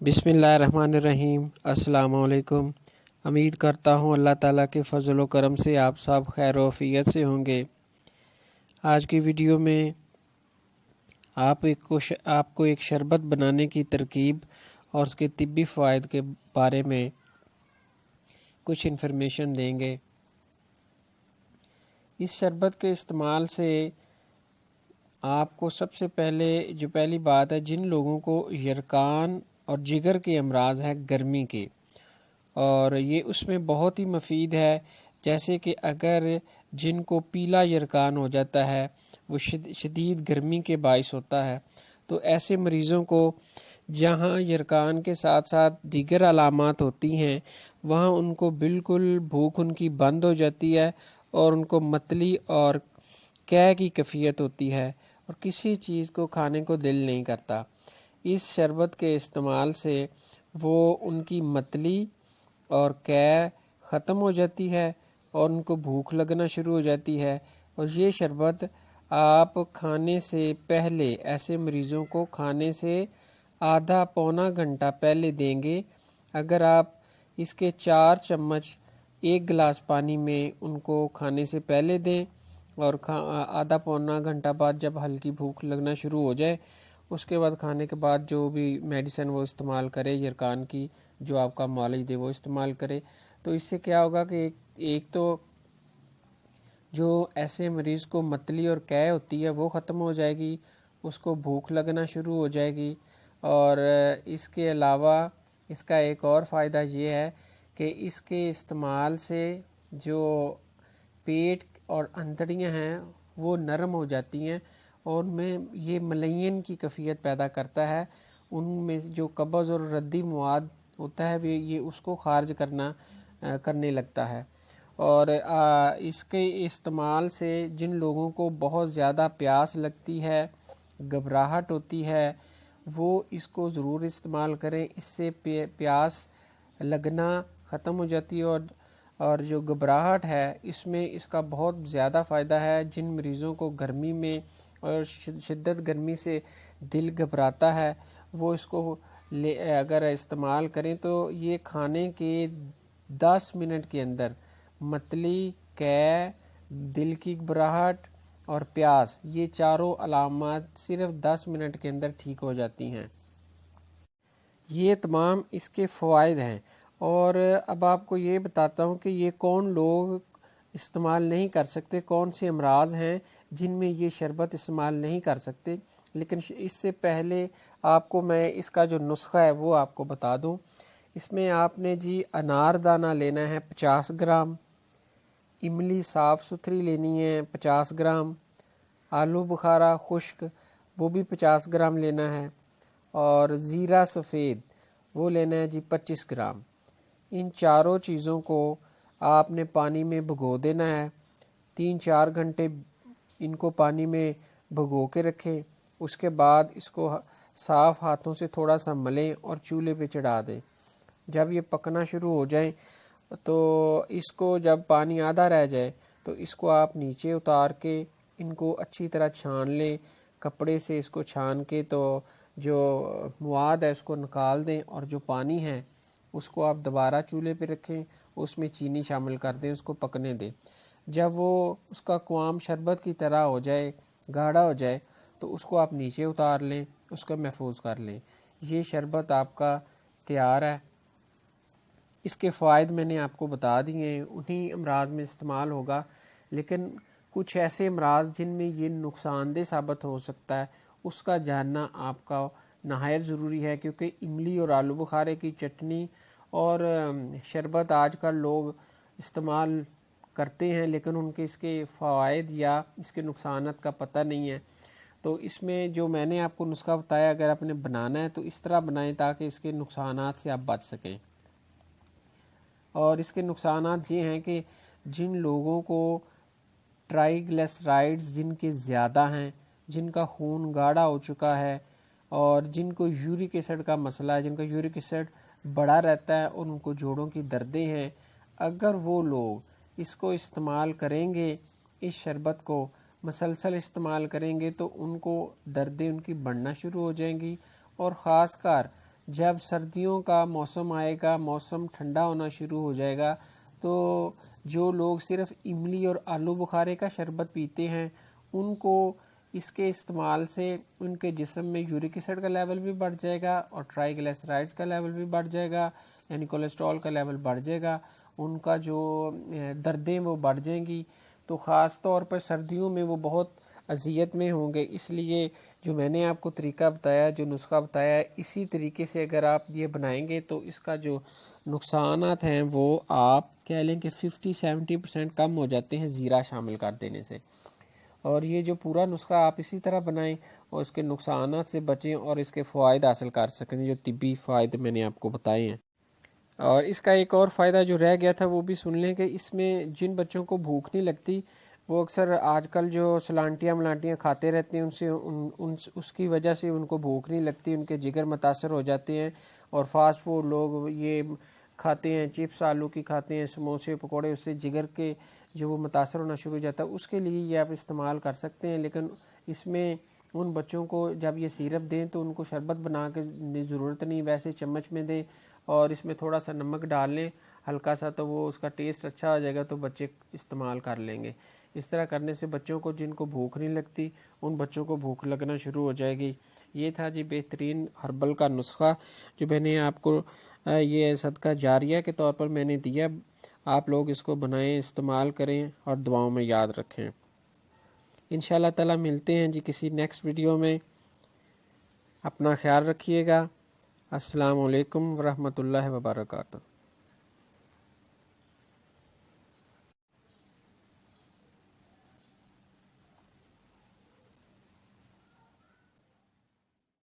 बिस्मिल्लाहिर्रहमानिर्रहीम। अस्सलाम वालेकुम। उम्मीद करता हूँ अल्लाह ताला के फ़ज़ल व करम से आप सब खैर व आफ़ियत से होंगे। आज की वीडियो में आपको एक शरबत बनाने की तरकीब और उसके तिब्बी फ़वाइद के बारे में कुछ इन्फॉर्मेशन देंगे। इस शरबत के इस्तेमाल से आपको सबसे पहली बात है, जिन लोगों को यरकान और जिगर के अमराज है गर्मी के, और ये उसमें बहुत ही मुफीद है। जैसे कि अगर जिनको पीला यरकान हो जाता है, वो शदीद गर्मी के बाइस होता है, तो ऐसे मरीज़ों को जहाँ यरकान के साथ साथ दीगर अलामात होती हैं, वहाँ उनको बिल्कुल भूख उनकी बंद हो जाती है और उनको मतली और कै की कैफियत होती है और किसी चीज़ को खाने को दिल नहीं करता। इस शरबत के इस्तेमाल से वो उनकी मतली और कै ख़त्म हो जाती है और उनको भूख लगना शुरू हो जाती है। और ये शरबत आप खाने से पहले, ऐसे मरीज़ों को खाने से आधा पौना घंटा पहले देंगे। अगर आप इसके 4 चम्मच 1 गिलास पानी में उनको खाने से पहले दें और आधा पौना घंटा बाद जब हल्की भूख लगना शुरू हो जाए, उसके बाद खाने के बाद जो भी मेडिसिन वो इस्तेमाल करे, यरकान की जो आपका मालिज दे वो इस्तेमाल करे। तो इससे क्या होगा कि एक तो जो ऐसे मरीज़ को मतली और कै होती है वो ख़त्म हो जाएगी, उसको भूख लगना शुरू हो जाएगी। और इसके अलावा इसका एक और फ़ायदा ये है कि इसके इस्तेमाल से जो पेट और अंतड़ियाँ हैं वो नरम हो जाती हैं और उनमें ये मलयन की कैफियत पैदा करता है। उनमें जो कब्ज़ और रद्दी मवाद होता है वे ये उसको खारिज करने लगता है। और इसके इस्तेमाल से जिन लोगों को बहुत ज़्यादा प्यास लगती है, घबराहट होती है, वो इसको ज़रूर इस्तेमाल करें। इससे प्यास लगना ख़त्म हो जाती है और जो घबराहट है इसमें इसका बहुत ज़्यादा फ़ायदा है। जिन मरीज़ों को गर्मी में और शिद्दत गर्मी से दिल घबराता है, वो इसको अगर इस्तेमाल करें तो ये खाने के 10 मिनट के अंदर मतली, कै, दिल की घबराहट और प्यास, ये चारों अलामात सिर्फ 10 मिनट के अंदर ठीक हो जाती हैं। ये तमाम इसके फ़वाइद हैं। और अब आपको ये बताता हूँ कि ये कौन लोग इस्तेमाल नहीं कर सकते, कौन से अमराज हैं जिनमें ये शरबत इस्तेमाल नहीं कर सकते। लेकिन इससे पहले आपको मैं इसका जो नुस्खा है वो आपको बता दूँ। इसमें आपने जी अनारदाना लेना है 50 ग्राम, इमली साफ़ सुथरी लेनी है 50 ग्राम, आलू बुखारा खुश्क वो भी 50 ग्राम लेना है, और ज़ीरा सफ़ेद वो लेना है जी 25 ग्राम। इन चारों चीज़ों को आपने पानी में भिगो देना है। 3-4 घंटे इनको पानी में भिगो के रखें। उसके बाद इसको साफ़ हाथों से थोड़ा सा मलें और चूल्हे पे चढ़ा दें। जब ये पकना शुरू हो जाए तो इसको, जब पानी आधा रह जाए तो इसको आप नीचे उतार के इनको अच्छी तरह छान लें। कपड़े से इसको छान के तो जो मवाद है उसको निकाल दें और जो पानी है उसको आप दोबारा चूल्हे पे रखें, उसमें चीनी शामिल कर दें, उसको पकने दें। जब वो उसका क़्वाम शरबत की तरह हो जाए, गाढ़ा हो जाए, तो उसको आप नीचे उतार लें, उसको महफूज कर लें। ये शरबत आपका तैयार है। इसके फ़ायदे मैंने आपको बता दिए हैं, उन्हीं अमराज में इस्तेमाल होगा। लेकिन कुछ ऐसे अमराज जिनमें ये नुकसानदेह साबित हो सकता है, उसका जानना आपका नहायत ज़रूरी है। क्योंकि इमली और आलू बुखारे की चटनी और शरबत आजकल लोग इस्तेमाल करते हैं, लेकिन उनके इसके फ़वाइद या इसके नुकसानात का पता नहीं है। तो इसमें जो मैंने आपको नुस्खा बताया, अगर आपने बनाना है तो इस तरह बनाएं ताकि इसके नुकसानात से आप बच सकें। और इसके नुकसानात ये हैं कि जिन लोगों को ट्राइग्लिसराइड्स जिनके ज़्यादा हैं, जिनका खून गाढ़ा हो चुका है और जिनको यूरिक एसिड का मसला है, जिनका यूरिक एसिड बढ़ा रहता है और उनको जोड़ों की दर्दें हैं, अगर वो लोग इसको इस्तेमाल करेंगे, इस शरबत को मसलसल इस्तेमाल करेंगे, तो उनको दर्दें उनकी बढ़ना शुरू हो जाएंगी। और ख़ासकर جب سردیوں کا موسم آئے گا، موسم ٹھنڈا ہونا شروع ہو جائے گا، تو جو لوگ صرف املی اور آلو بخارے کا شربت پیتے ہیں ان کو اس کے استعمال سے ان کے جسم میں یورک ایسڈ کا لیول بھی بڑھ جائے گا اور ٹرائی گلیسرائڈز کا لیول بھی بڑھ جائے گا، یعنی کولیسٹرول کا لیول بڑھ جائے گا، ان کا جو دردیں وہ بڑھ جائیں گی، تو خاص طور پر سردیوں میں وہ بہت اذیت میں ہوں گے۔ اس لیے جو میں نے آپ کو طریقہ بتایا، جو نسخہ بتایا، اسی طریقے سے اگر آپ یہ بنائیں گے تو اس کا جو نقصانات ہیں وہ آپ کہہ لیں کہ 50-70% کم ہو جاتے ہیں زیرہ شامل کر دینے سے۔ اور یہ جو پورا نسخہ آپ اسی طرح بنائیں اور اس کے نقصانات سے بچیں اور اس کے فوائد حاصل کر سکیں، جو طبی فوائد میں نے آپ کو بتائے ہیں۔ اور اس کا ایک اور فائدہ جو رہ گیا تھا وہ بھی سن لیں کہ اس میں جن بچوں کو بھوک نہیں لگتی، وہ اکثر آج کل جو سلانٹیاں ملانٹیاں کھاتے رہتے ہیں، اس کی وجہ سے ان کو بھوک نہیں لگتی، ان کے جگر متاثر ہو جاتے ہیں، اور فاسٹ فوڈ لوگ یہ کھاتے ہیں، چپس آلو کی کھاتے ہیں، سموسے پکوڑے، اس سے جگر کے جو وہ متاثر ہونا شروع ہو جاتا ہے، اس کے لیے یہ آپ استعمال کر سکتے ہیں۔ لیکن اس میں ان بچوں کو جب یہ سیرپ دیں تو ان کو شربت بنا کے ضرورت نہیں، ویسے چمچ میں دیں اور اس میں تھوڑا سا نمک ڈال لیں ہلکا سا، تو وہ اس کا ٹیسٹ اچھا ہو جائے گا تو بچے استعمال کر لیں گے۔ اس طرح کرنے سے بچوں کو جن کو بھوک نہیں لگتی ان بچوں کو بھوک لگنا شروع ہو جائے گی۔ یہ تھا جی بہترین ہربل کا نسخہ جو میں نے آپ کو یہ صدقہ جاریہ کے طور پر میں نے دیا۔ آپ لوگ اس کو بنائیں، استعمال کریں اور دعاؤں میں یاد رکھیں۔ انشاءاللہ تعالی ملتے ہیں جی کسی نیکسٹ ویڈیو میں۔ اپنا خیال رکھیے گا۔ السلام علیکم ورحمۃ اللہ وبرکاتہ۔